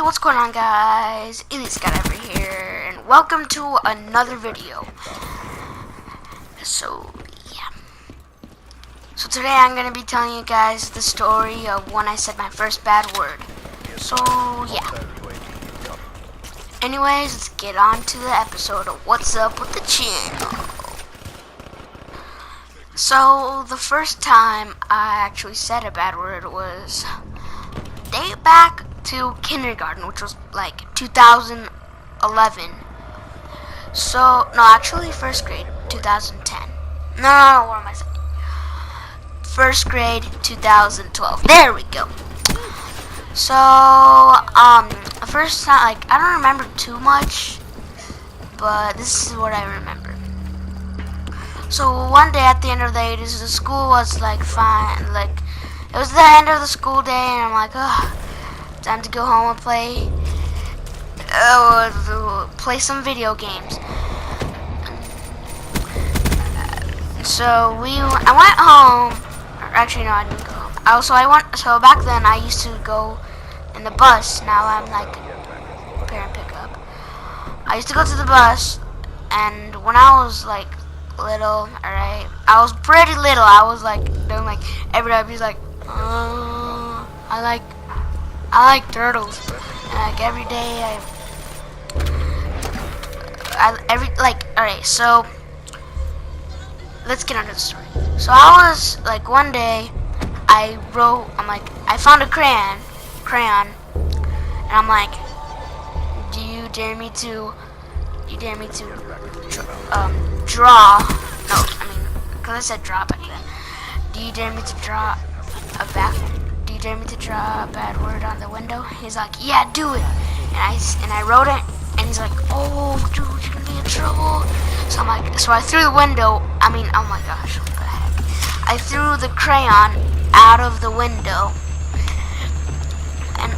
Hey, what's going on, guys? Elite Scott over here, and welcome to another video. So today I'm gonna be telling you guys the story of when I said my first bad word. So yeah. Anyways, let's get on to the episode of what's up with the channel. So the first time I actually said a bad word was day back to kindergarten, which was like 2011. So no, actually first grade, 2010. No, what am I saying? First grade, 2012. There we go. So the first time, like, I don't remember too much, but this is what I remember. So one day at the end of the day, the school was like fine, like it was the end of the school day, and I'm like, oh, time to go home and play some video games. So I went home. Or actually, no, I didn't go home. So back then I used to go in the bus. Now I'm like parent pickup. I used to go to the bus, and when I was like little, alright, I was pretty little. I was like doing like everybody's like, I like turtles. And like every day alright, so let's get into the story. So I was like one day I found a crayon, and I'm like, do you dare me to draw? No, I mean, because I said draw back then. Do you dare me to draw a bad word on the window? He's like, yeah, do it. And I wrote it, and he's like, oh, dude, you're gonna be in trouble. So I'm like, so I threw the window. I mean, oh my gosh, what the heck? I threw the crayon out of the window, and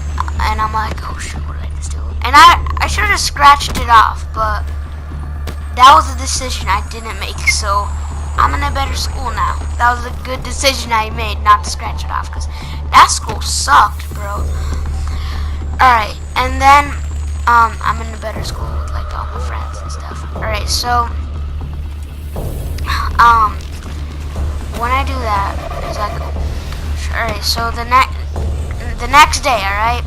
I'm like, oh shoot, what did I just do? And I should have scratched it off, but that was a decision I didn't make. So I'm in a better school now. That was a good decision I made, not to scratch it off, because that school sucked, bro. Alright, and then I'm in a better school with like all my friends and stuff. Alright, so when I do that, it's like, alright, so the next day, alright,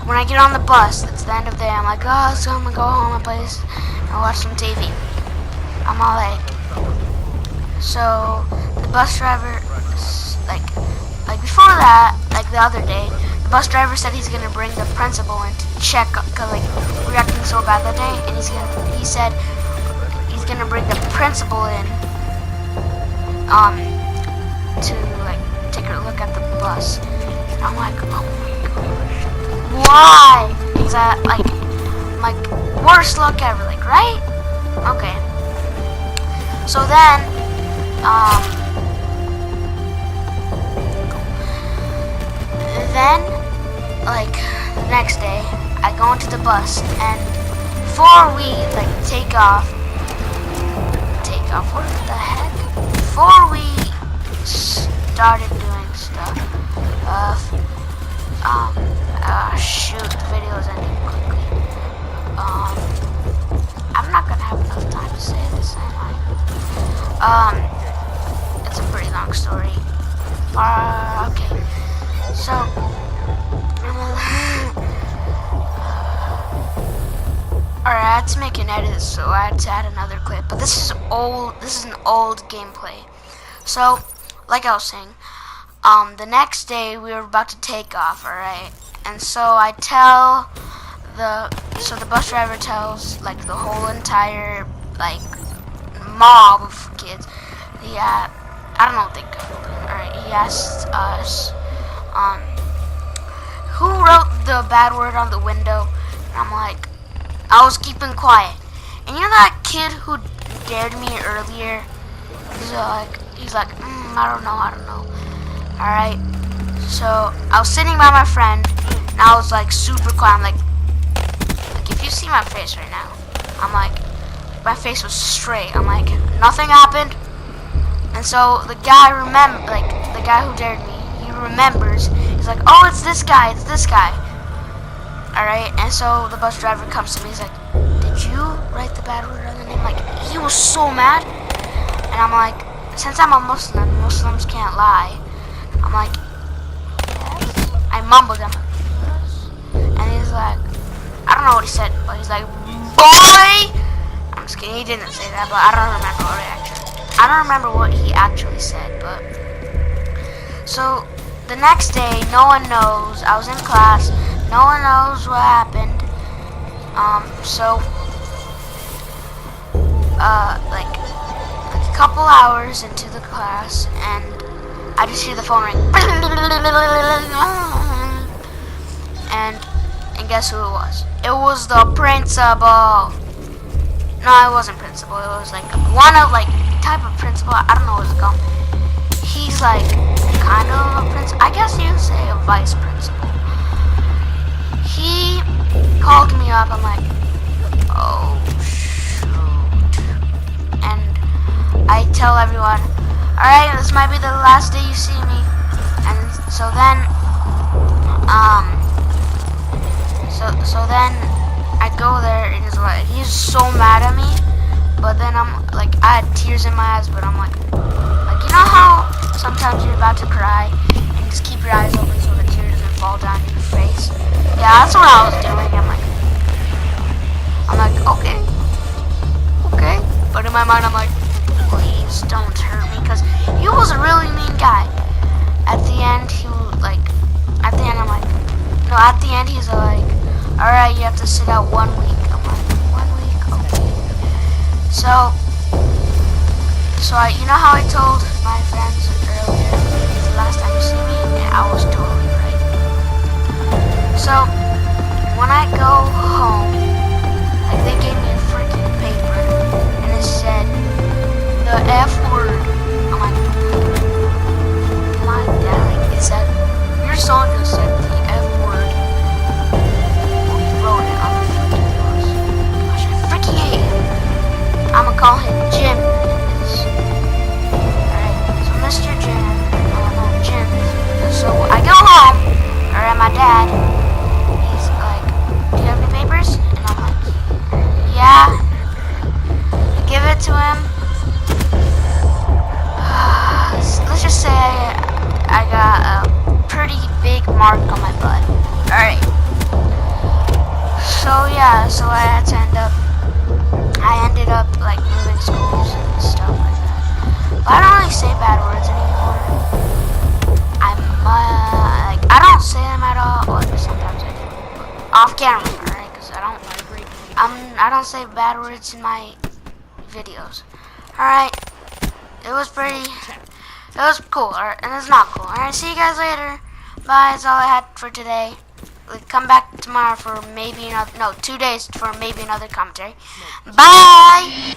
when I get on the bus, it's the end of the day, I'm like, oh, so I'm gonna go home and watch some TV. I'm all like, so the bus driver, like before that, like the other day, the bus driver said he's gonna bring the principal in to check, cause like we were acting so bad that day, and he said he's gonna bring the principal in, to like take a look at the bus. And I'm like, oh my gosh, why? Is that like worst luck ever, like, right? Okay. So then, like the next day, I go into the bus, and before we like take off, what the heck? Before we started doing stuff, shoot, the video is ending quickly. I'm not gonna have enough time to say this, am I? It's a pretty long story. Okay. So, alright, I had to make an edit, so I had to add another clip. But this is old. This is an old gameplay. So, like I was saying, the next day we were about to take off. Alright, and so the bus driver tells like the whole entire like mob of kids. Yeah, I don't know what they call them. Alright, he asked us, who wrote the bad word on the window? And I'm like, I was keeping quiet. And you know that kid who dared me earlier? He's like, I don't know. Alright, so I was sitting by my friend, and I was like super quiet. I'm like if you see my face right now, I'm like, my face was straight. I'm like, nothing happened. And so the guy who dared me, he remembers. He's like, oh, it's this guy, it's this guy. Alright, and so the bus driver comes to me, he's like, did you write the bad word on the name? Like, he was so mad. And I'm like, since I'm a Muslim, Muslims can't lie. I'm like, yes. I mumbled him. Yes. And he's like, I don't know what he said, but he's like, boy! I'm just kidding, he didn't say that, but I don't remember what he actually said, but. So, the next day, no one knows. I was in class. No one knows what happened. Like a couple hours into the class, and I just hear the phone ring. And guess who it was? It was the principal. No, it wasn't principal. It was like one of like type of principal. I don't know what it's called. He's like kind of a principal. I guess you'd say a vice principal. He called me up. I'm like, oh shoot. And I tell everyone, alright, this might be the last day you see me. And so then, so then I go there and he's so mad at me. But then I'm like, I had tears in my eyes, but I'm like, you know how sometimes you're about to cry and you just keep your eyes open so the tear doesn't fall down your face? Yeah, that's what I was doing. I'm like, okay. But in my mind, I'm like, please don't hurt me, because he was a really mean guy. At the end, I'm like, no, at the end, he's like, alright, you have to sit out 1 week. I'm like, 1 week? Okay. So you know how I told my friends earlier, the last time you see me, and I was totally right. So, when I go home, like, they gave me a freaking paper, and it said, the F word. I'm like, my dad, like, it said, your son just said the F word. He wrote it on the freaking bus. Gosh, I freaking hate him. I'ma call him Jim. Mr. Jim. No, Jim. So I go home, my dad, he's like, do you have any papers? And I'm like, yeah. I give it to him. Let's just say I got a pretty big mark on my butt. Alright. So yeah, so I ended up like moving schools and stuff like that. But I don't really say bad words anymore. I don't say them at all. Well, sometimes I do, but off camera, right? Because I don't say bad words in my videos. Alright, it was cool, and it's not cool. Alright, see you guys later. Bye. That's all I had for today. We'll come back tomorrow for maybe 2 days for maybe another commentary. Bye.